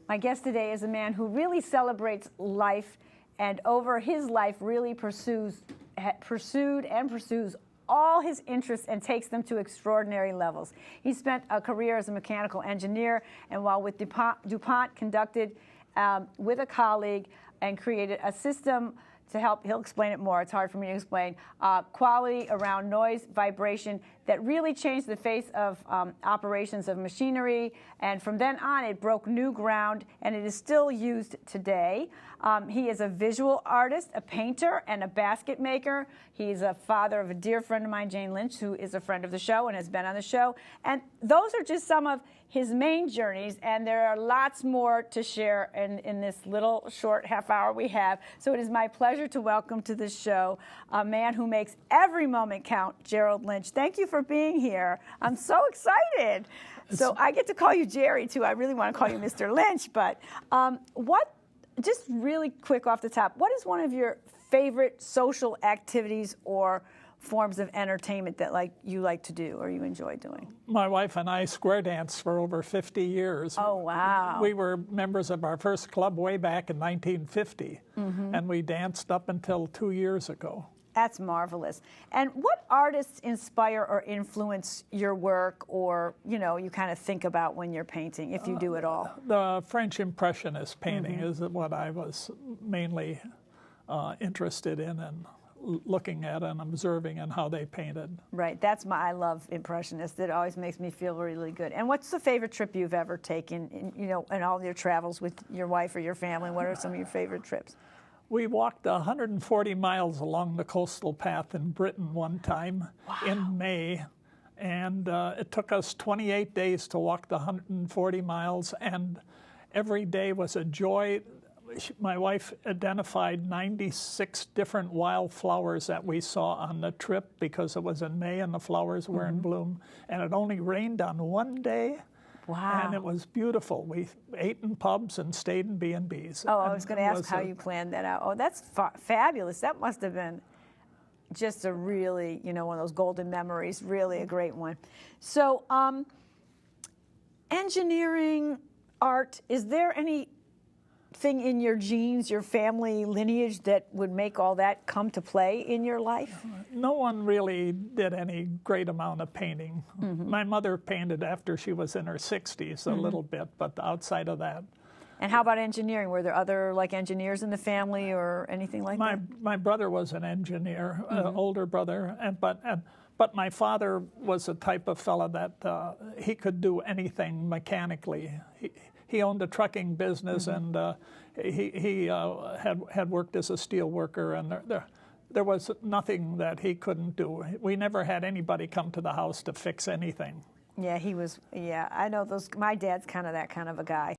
My guest today is a man who really celebrates life, and over his life really pursued and pursues all his interests and takes them to extraordinary levels. He spent a career as a mechanical engineer, and while with Dupont conducted with a colleague and created a system to help, he'll explain it more, it's hard for me to explain, quality around noise, vibration, that really changed the face of operations of machinery, and from then on it broke new ground, and it is still used today. He is a visual artist, a painter, and a basket maker. He's a father of a dear friend of mine, Gerald Lynch, who is a friend of the show and has been on the show. And those are just some of his main journeys, and there are lots more to share in this little short half hour we have. So it is my pleasure to welcome to the show a man who makes every moment count, Gerald Lynch. Thank you for being here. I'm so excited. So I get to call you Jerry, too. I really want to call you Mr. Lynch, but just really quick off the top, what is one of your favorite social activities or forms of entertainment that you like to do or you enjoy doing? My wife and I square danced for over 50 years. Oh, wow. We were members of our first club way back in 1950, and we danced up until 2 years ago. That's marvelous. And what artists inspire or influence your work, or, you kind of think about when you're painting, if you do it all? The French Impressionist painting is what I was mainly interested in and looking at and observing and how they painted. Right. I love Impressionists. It always makes me feel really good. And what's the favorite trip you've ever taken, in all your travels with your wife or your family? What are some of your favorite trips? We walked 140 miles along the coastal path in Britain one time in May, and it took us 28 days to walk the 140 miles, and every day was a joy. My wife identified 96 different wildflowers that we saw on the trip because it was in May and the flowers were in bloom, and it only rained on one day. Wow. And it was beautiful. We ate in pubs and stayed in B&Bs. Oh, I was going to ask how you planned that out. Oh, that's fabulous. That must have been just a really, one of those golden memories, really a great one. So, engineering, art, is there anything in your genes, your family lineage, that would make all that come to play in your life? No one really did any great amount of painting. My mother painted after she was in her 60s a little bit, but outside of that. And how about engineering? Were there other engineers in the family or anything like that? My brother was an engineer, older brother, but my father was the type of fellow that he could do anything mechanically. He owned a trucking business, and he had worked as a steel worker, and there was nothing that he couldn't do. We never had anybody come to the house to fix anything. Yeah, he was. Yeah, I know those. My dad's kind of that kind of a guy.